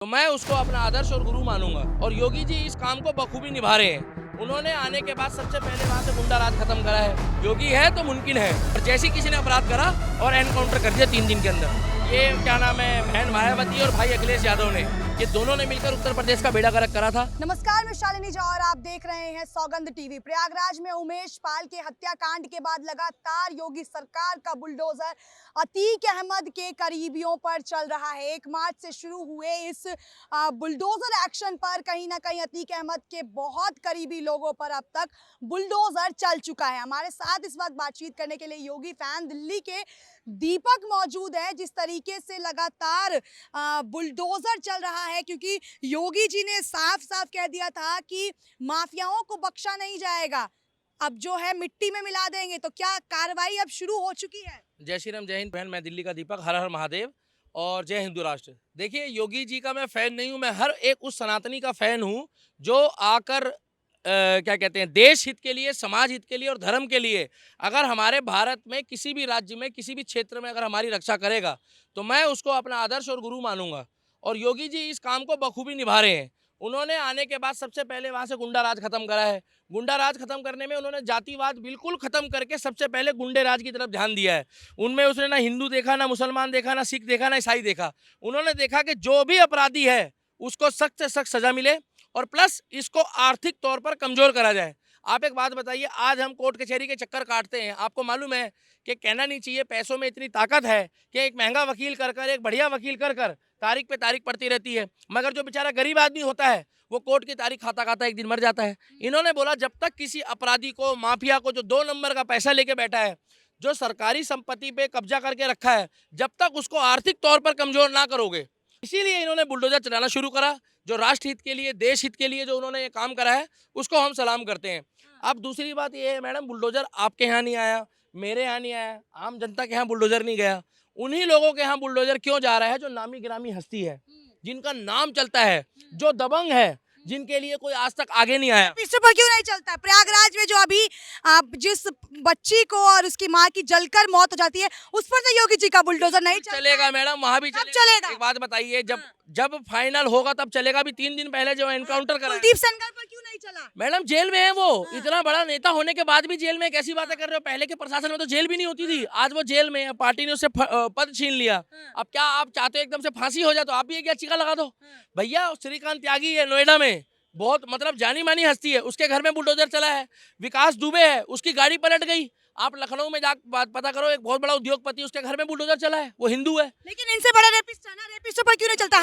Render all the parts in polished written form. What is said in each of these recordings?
तो मैं उसको अपना आदर्श और गुरु मानूंगा। और योगी जी इस काम को बखूबी निभा रहे हैं। उन्होंने आने के बाद सबसे पहले वहां से गुंडा राज खत्म करा है। योगी है तो मुमकिन है। और जैसे किसी ने अपराध करा और एनकाउंटर कर दिया 3 दिन के अंदर। ये क्या नाम है, बहन मायावती और भाई अखिलेश यादव ने, ये दोनों ने मिलकर उत्तर प्रदेश का बेड़ा गर्क करा था। नमस्कार, मैं शालिनी झा और आप देख रहे हैं सौगंध टीवी। प्रयागराज में उमेश पाल के हत्याकांड के बाद लगातार योगी सरकार का बुलडोजर अतीक अहमद के करीबियों पर चल रहा है। 1 मार्च से शुरू हुए इस बुलडोजर एक्शन पर कहीं ना कहीं अतीक अहमद के बहुत करीबी लोगों पर अब तक बुलडोजर चल चुका है। हमारे साथ इस वक्त बातचीत करने के लिए योगी फैन दिल्ली के दीपक मौजूद है। जिस तरीके से लगातार बुलडोजर चल रहा है, क्योंकि योगी जी ने साफ साफ कह दिया था कि माफियाओं को बख्शा नहीं जाएगा, अब जो है मिट्टी में मिला देंगे। तो क्या कार्रवाई अब शुरू हो चुकी है? जय श्री राम, जय हिंद बहन। मैं दिल्ली का दीपक, हर हर महादेव और जय हिंदू राष्ट्र। देखिए, योगी जी का मैं फैन नहीं हूं, मैं हर एक उस सनातनी का फैन हूं जो आकर क्या कहते हैं, देश हित के लिए, समाज हित के लिए और धर्म के लिए अगर हमारे भारत में किसी भी राज्य में, किसी भी क्षेत्र में अगर हमारी रक्षा करेगा तो मैं उसको अपना आदर्श और गुरु मानूंगा। और योगी जी इस काम को बखूबी निभा रहे हैं। उन्होंने आने के बाद सबसे पहले वहां से गुंडा राज खत्म करा है। गुंडा राज खत्म करने में उन्होंने जातिवाद बिल्कुल खत्म करके सबसे पहले गुंडे राज की तरफ ध्यान दिया है। उनमें उसने ना हिंदू देखा, ना मुसलमान देखा, ना सिख देखा, ना ईसाई देखा। उन्होंने देखा कि जो भी अपराधी है उसको सख्त से सख्त सजा मिले और प्लस इसको आर्थिक तौर पर कमजोर करा जाए। आप एक बात बताइए, आज हम कोर्ट कचहरी के चक्कर काटते हैं, आपको मालूम है कि कहना नहीं चाहिए, पैसों में इतनी ताकत है कि एक महंगा वकील कर कर, एक बढ़िया वकील कर कर तारीख पे तारीख पड़ती रहती है, मगर जो बेचारा गरीब आदमी होता है वो कोर्ट की तारीख खाता खाता एक दिन मर जाता है। इन्होंने बोला जब तक किसी अपराधी को, माफिया को, जो 2 नंबर का पैसा लेके बैठा है, जो सरकारी संपत्ति पे कब्जा करके रखा है, जब तक उसको आर्थिक तौर पर कमजोर ना करोगे, इसीलिए इन्होंने बुलडोजर चलाना शुरू करा। जो राष्ट्र हित के लिए, देश हित के लिए जो उन्होंने ये काम करा है उसको हम सलाम करते हैं। अब दूसरी बात ये है मैडम, बुलडोजर आपके यहाँ नहीं आया, मेरे यहाँ नहीं आया, आम जनता के यहाँ बुलडोजर नहीं गया। उन्हीं लोगों के यहाँ बुलडोजर क्यों जा रहा है जो नामी गिरामी हस्ती है, जिनका नाम चलता है, जो दबंग है, जिनके लिए कोई आज तक आगे नहीं आया। इस पर क्यों नहीं चलता? प्रयागराज में जो अभी जिस बच्ची को और उसकी माँ की जलकर मौत हो जाती है, उस पर तो योगी जी का बुलडोजर नहीं चलेगा मैडम, वहां भी चलेगा। एक बात बताइए, जब फाइनल होगा तब चलेगा। भी 3 दिन पहले जो एनकाउंटर करा, कुलदीप सेंगर पर क्यों नहीं चला? मैडम जेल में है वो। इतना बड़ा नेता होने के बाद भी जेल में, कैसी बातें कर रहे हो? पहले के प्रशासन में तो जेल भी नहीं होती थी, आज वो जेल में है, पार्टी ने उससे पद छीन लिया। अब क्या आप चाहते हो एकदम से फांसी हो जाए? तो आप भी क्या चिका लगा दो भैया। श्रीकांत त्यागी है नोएडा में, बहुत मतलब जानी मानी हस्ती है, उसके घर में बुलडोजर चला है। विकास दुबे है, उसकी गाड़ी पलट गई। आप लखनऊ में जा पता करो, एक बहुत बड़ा उद्योगपति, उसके घर में बुलडोजर चला है, वो हिंदू है। लेकिन इनसे बड़ा रेपिस्ट है ना, रेपिस्टों पर क्यों नहीं चलता?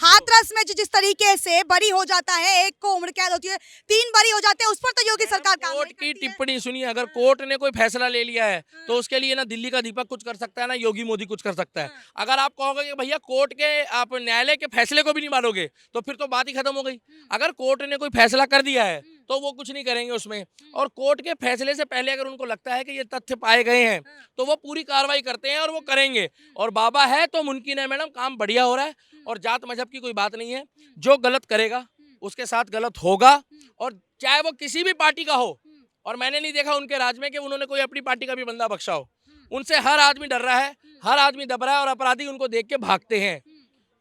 हाथरस में जिस तरीके से बरी हो जाता है, एक को उम्र कैद होती है, 3 बरी हो जाते हैं, उस पर तो योगी सरकार काम कोर्ट नहीं की करती है। टिप्पणी सुनिए, अगर कोर्ट ने कोई फैसला ले लिया है तो उसके लिए ना दिल्ली का दीपक कुछ कर सकता है, ना योगी मोदी कुछ कर सकता है। अगर आप कहोगे कि भैया कोर्ट के, आप न्यायालय के फैसले को भी नहीं मानोगे, तो फिर तो बात ही खत्म हो गई। अगर कोर्ट ने कोई फैसला कर दिया है तो वो कुछ नहीं करेंगे उसमें। और कोर्ट के फैसले से पहले अगर उनको लगता है कि ये तथ्य पाए गए हैं तो वो पूरी कार्रवाई करते हैं और वो करेंगे। और बाबा है तो मुमकिन है मैडम, काम बढ़िया हो रहा है। और जात मजहब की कोई बात नहीं है, जो गलत करेगा उसके साथ गलत होगा, और चाहे वो किसी भी पार्टी का हो। और मैंने नहीं देखा उनके राज में कि उन्होंने कोई अपनी पार्टी का भी बंदा बख्शा हो। उनसे हर आदमी डर रहा है, हर आदमी दब रहा है, और अपराधी उनको देख के भागते हैं।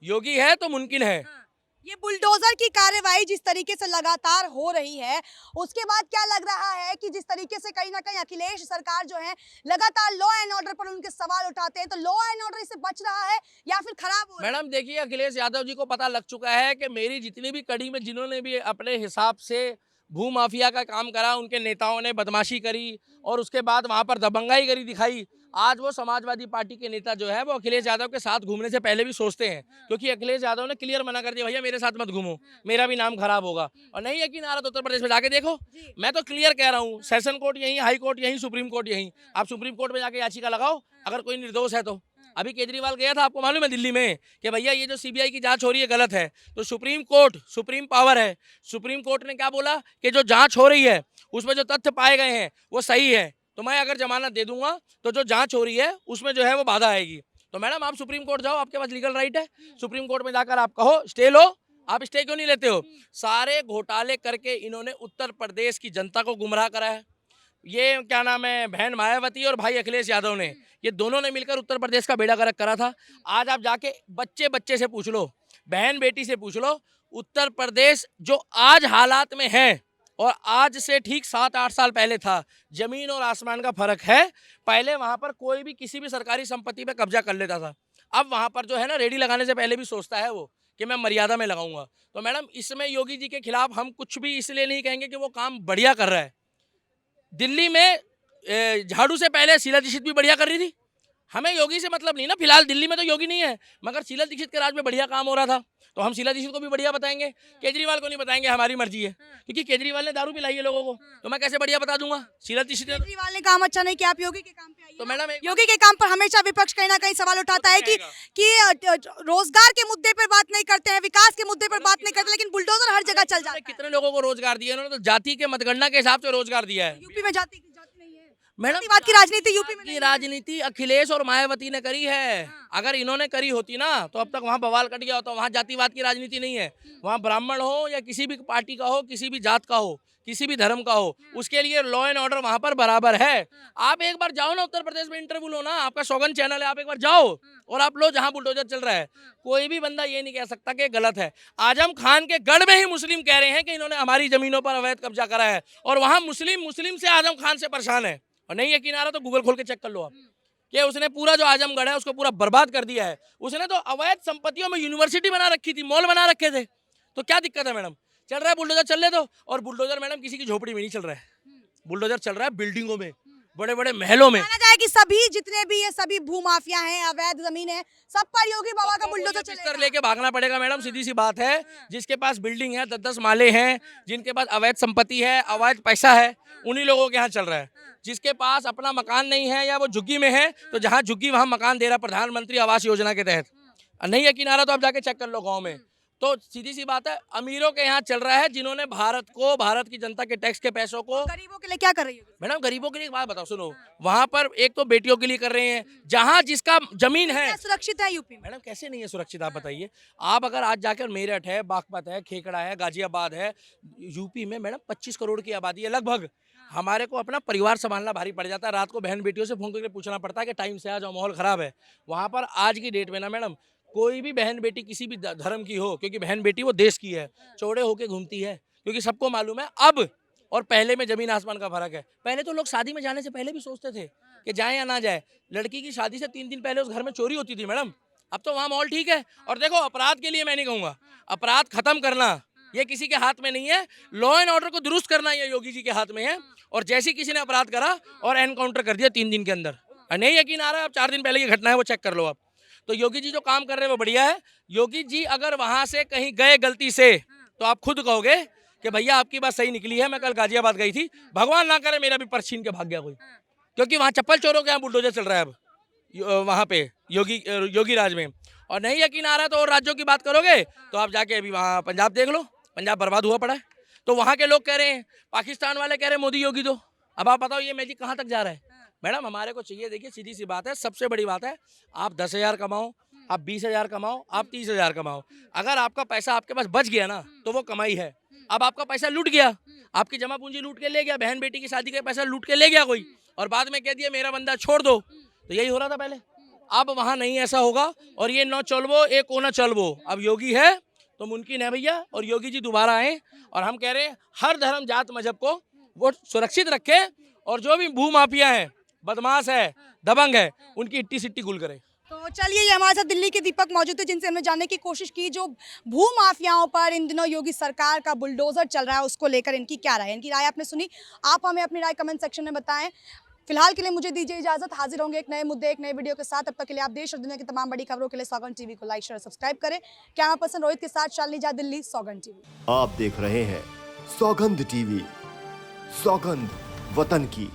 योगी है तो मुमकिन है। ये बुलडोजर की कार्रवाई जिस तरीके से लगातार हो रही है, उसके बाद क्या लग रहा है कि जिस तरीके से कहीं ना कहीं अखिलेश सरकार जो है लगातार लॉ एंड ऑर्डर पर उनके सवाल उठाते हैं, तो लॉ एंड ऑर्डर इससे बच रहा है या फिर खराब हो रहा है? मैडम देखिए, अखिलेश यादव जी को पता लग चुका है कि मेरी जितनी भी कड़ी में जिन्होंने भी अपने हिसाब से भू माफिया का काम करा, उनके नेताओं ने बदमाशी करी और उसके बाद वहां पर दबंगाई करी दिखाई। आज वो समाजवादी पार्टी के नेता जो है वो अखिलेश यादव के साथ घूमने से पहले भी सोचते हैं, क्योंकि अखिलेश यादव ने क्लियर मना कर दिया, भैया मेरे साथ मत घूमो, मेरा भी नाम खराब होगा। और नहीं यकीन आ रहा तो उत्तर प्रदेश में जाके देखो, मैं तो क्लियर कह रहा हूँ, सेशन कोर्ट यहीं, हाई कोर्ट यहीं, सुप्रीम कोर्ट यहीं। आप सुप्रीम कोर्ट में जाके याचिका लगाओ अगर कोई निर्दोष है तो। अभी केजरीवाल गया था, आपको मालूम है, दिल्ली में, कि भैया ये जो सीबीआई की जांच हो रही है गलत है। तो सुप्रीम कोर्ट, सुप्रीम पावर है, सुप्रीम कोर्ट ने क्या बोला कि जो जांच हो रही है उसमें जो तथ्य पाए गए हैं वो सही है, तो मैं अगर जमानत दे दूंगा तो जो जांच हो रही है उसमें जो है वो बाधा आएगी। तो मैडम आप सुप्रीम कोर्ट जाओ, आपके पास लीगल राइट है, सुप्रीम कोर्ट में जाकर आप कहो स्टे लो। आप स्टे क्यों नहीं लेते हो? सारे घोटाले करके इन्होंने उत्तर प्रदेश की जनता को गुमराह करा है। ये क्या नाम है, बहन मायावती और भाई अखिलेश यादव ने, ये दोनों ने मिलकर उत्तर प्रदेश का बेड़ा गर्क करा था। आज आप जाके बच्चे बच्चे से पूछ लो, बहन बेटी से पूछ लो, उत्तर प्रदेश जो आज हालात में है और आज से ठीक 7-8 साल पहले था, जमीन और आसमान का फर्क है। पहले वहां पर कोई भी किसी भी सरकारी संपत्ति पे कब्जा कर लेता था, अब वहां पर जो है ना, रेडी लगाने से पहले भी सोचता है वो कि मैं मर्यादा में लगाऊंगा। तो मैडम, इसमें योगी जी के खिलाफ हम कुछ भी इसलिए नहीं कहेंगे कि वो काम बढ़िया कर रहा है। दिल्ली में झाड़ू से पहले शीला दीक्षित भी बढ़िया कर रही थी। हमें योगी से मतलब नहीं ना, फिलहाल दिल्ली में तो योगी नहीं है, मगर शीला दीक्षित के राज में बढ़िया काम हो रहा था, तो हम शीला दीक्षित को भी बढ़िया बताएंगे। केजरीवाल को नहीं बताएंगे, हमारी मर्जी है, क्योंकि केजरीवाल ने दारू पिलाई है लोगों को, तो मैं कैसे बढ़िया बता दूंगा। शीला दीक्षित ने केजरीवाल ने काम अच्छा नहीं किया, आप योगी के काम पे आइए। तो मैडम योगी के काम पर हमेशा विपक्ष कहीं ना कहीं सवाल उठाता है कि रोजगार के मुद्दे पर बात नहीं करते हैं, विकास के मुद्दे पर बात नहीं करते, लेकिन बुलडोजर हर जगह चल जाता है। कितने लोगों को रोजगार दिया उन्होंने, तो जाति के मतगणना के हिसाब से रोजगार दिया है। यूपी में जाति नहीं है मैडम, जातिवाद की राजनीति यूपी में की राजनीति अखिलेश और मायावती ने करी है। अगर इन्होंने करी होती ना, तो अब तक वहाँ बवाल कट गया होता। वहाँ जातिवाद की राजनीति नहीं है, वहाँ ब्राह्मण हो या किसी भी पार्टी का हो, किसी भी जात का हो, किसी भी धर्म का हो, उसके लिए लॉ एंड ऑर्डर वहाँ पर बराबर है। आप एक बार जाओ ना, उत्तर प्रदेश में इंटरव्यू लो ना, आपका सौगंध चैनल है, आप एक बार जाओ और आप लो जहाँ बुलडोजर चल रहा है। कोई भी बंदा ये नहीं कह सकता कि गलत है। आजम खान के गढ़ में ही मुस्लिम कह रहे हैं कि इन्होंने हमारी जमीनों पर अवैध कब्जा करा है, और वहाँ मुस्लिम से आजम खान से परेशान है। और नहीं यकीन आ रहा तो गूगल खोल के चेक कर लो आप, कि उसने पूरा जो आजमगढ़ है उसको पूरा बर्बाद कर दिया है। उसने तो अवैध संपत्तियों में यूनिवर्सिटी बना रखी थी, मॉल बना रखे थे, तो क्या दिक्कत है मैडम। चल रहा है बुलडोजर, चल ले दो। और बुलडोजर मैडम किसी की झोपड़ी में नहीं चल रहा है, बुलडोजर चल रहा है बिल्डिंगों में, बड़े बड़े महलों में। माना जाए कि सभी जितने भी ये सभी भूमाफिया हैं, अवैध जमीन है, सब पर योगी बाबा का बुलडोजर चलेगा। लेके भागना पड़ेगा मैडम, सीधी सी बात है। जिसके पास बिल्डिंग है, 10-10 माले हैं, जिनके पास अवैध संपत्ति है, अवैध पैसा है, उन्हीं लोगों के यहाँ चल रहा है। जिसके पास अपना मकान नहीं है या वो झुग्गी में है, तो जहाँ झुग्गी वहाँ मकान दे रहा प्रधानमंत्री आवास योजना के तहत। नहीं यकीन आ रहा तो आप जाके चेक कर लो गाँव में। तो सीधी सी बात है, अमीरों के यहाँ चल रहा है, जिन्होंने भारत की जनता के टैक्स के पैसों को। गरीबों के लिए क्या कर रही है मैडम, गरीबों के लिए एक बात बताओ, सुनो, वहां पर एक तो बेटियों के लिए कर रहे हैं, जहां जिसका जमीन है। सुरक्षित है यूपी में? मैडम कैसे नहीं है सुरक्षित, आप बताइए। आप अगर आज जाकर मेरठ है, बागपत है, खेकड़ा है, गाजियाबाद है, यूपी में मैडम 25 करोड़ की आबादी है लगभग। हमारे को अपना परिवार संभालना भारी पड़ जाता है, रात को बहन बेटियों से फोन करके पूछना पड़ता है कि टाइम से आ जाओ, माहौल खराब है। वहां पर आज की डेट में ना मैडम, कोई भी बहन बेटी किसी भी धर्म की हो, क्योंकि बहन बेटी वो देश की है, चौड़े होके घूमती है, क्योंकि सबको मालूम है अब और पहले में जमीन आसमान का फर्क है। पहले तो लोग शादी में जाने से पहले भी सोचते थे कि जाए या ना जाए। लड़की की शादी से 3 दिन पहले उस घर में चोरी होती थी मैडम। अब तो वहाँ माहौल ठीक है। और देखो, अपराध के लिए मैं नहीं कहूँगा, अपराध खत्म करना ये किसी के हाथ में नहीं है, लॉ एंड ऑर्डर को दुरुस्त करना ये योगी जी के हाथ में है। और जैसे किसी ने अपराध करा और एनकाउंटर कर दिया 3 दिन के अंदर। नहीं यकीन आ रहा है, अब 4 दिन पहले की घटना है, वो चेक कर लो आप। तो योगी जी जो काम कर रहे हैं वो बढ़िया है। योगी जी अगर वहां से कहीं गए गलती से, तो आप खुद कहोगे कि भैया आपकी बात सही निकली है, मैं कल गाजियाबाद गई थी, भगवान ना करे मेरा भी पर्स छीन के भाग गया कोई, क्योंकि वहाँ चप्पल चोरों के यहाँ बुलडोजर चल रहा है अब वहाँ पे योगी राज में। और नहीं यकीन आ रहा है तो और राज्यों की बात करोगे तो आप जाके अभी वहाँ पंजाब देख लो, पंजाब बर्बाद हुआ पड़ा है। तो वहाँ के लोग कह रहे हैं, पाकिस्तान वाले कह रहे हैं मोदी योगी दो। अब आप बताओ ये मैजिक कहाँ तक जा रहा है मैडम। हमारे को चाहिए, देखिए सीधी सी बात है, सबसे बड़ी बात है, आप 10,000 कमाओ, आप 20,000 कमाओ, आप 30,000 कमाओ, अगर आपका पैसा आपके पास बच गया ना तो वो कमाई है। अब आपका पैसा लूट गया, आपकी जमा पूंजी लूट के ले गया, बहन बेटी की शादी का पैसा लूट के ले गया कोई, और बाद में कह दिया मेरा बंदा छोड़ दो, तो यही हो रहा था पहले। अब वहाँ नहीं ऐसा होगा, और ये न चलवो एक को न चलवो, अब योगी है तो मुमकिन है भैया, और योगी जी दोबारा आए। और हम कह रहे हैं हर धर्म जात मजहब को वो सुरक्षित रखे, और जो भी भूमाफिया है, बदमाश है, दबंग है, उनकी इट्टी सिट्टी गुल करे। तो चलिए, ये हमारे साथ दिल्ली के दीपक मौजूद थे, जिनसे हमने जानने की कोशिश की जो भू माफियाओं पर इन दिनों योगी सरकार का बुलडोजर चल रहा है, उसको लेकर इनकी क्या राय है। इनकी राय आपने सुनी, आप हमें अपनी राय कमेंट सेक्शन में बताएं। फिलहाल के लिए मुझे दीजिए इजाजत, हाजिर होंगे एक नए मुद्दे, एक नए वीडियो के साथ। तब तक के लिए आप देश और दुनिया की तमाम बड़ी खबरों के लिए सौगंध टीवी को लाइक शेयर सब्सक्राइब करें। कैमरा पर्सन रोहित के साथ शालिनी झा, दिल्ली, सौगंध टीवी। आप देख रहे हैं सौगंध टीवी, सौगंध वतन की।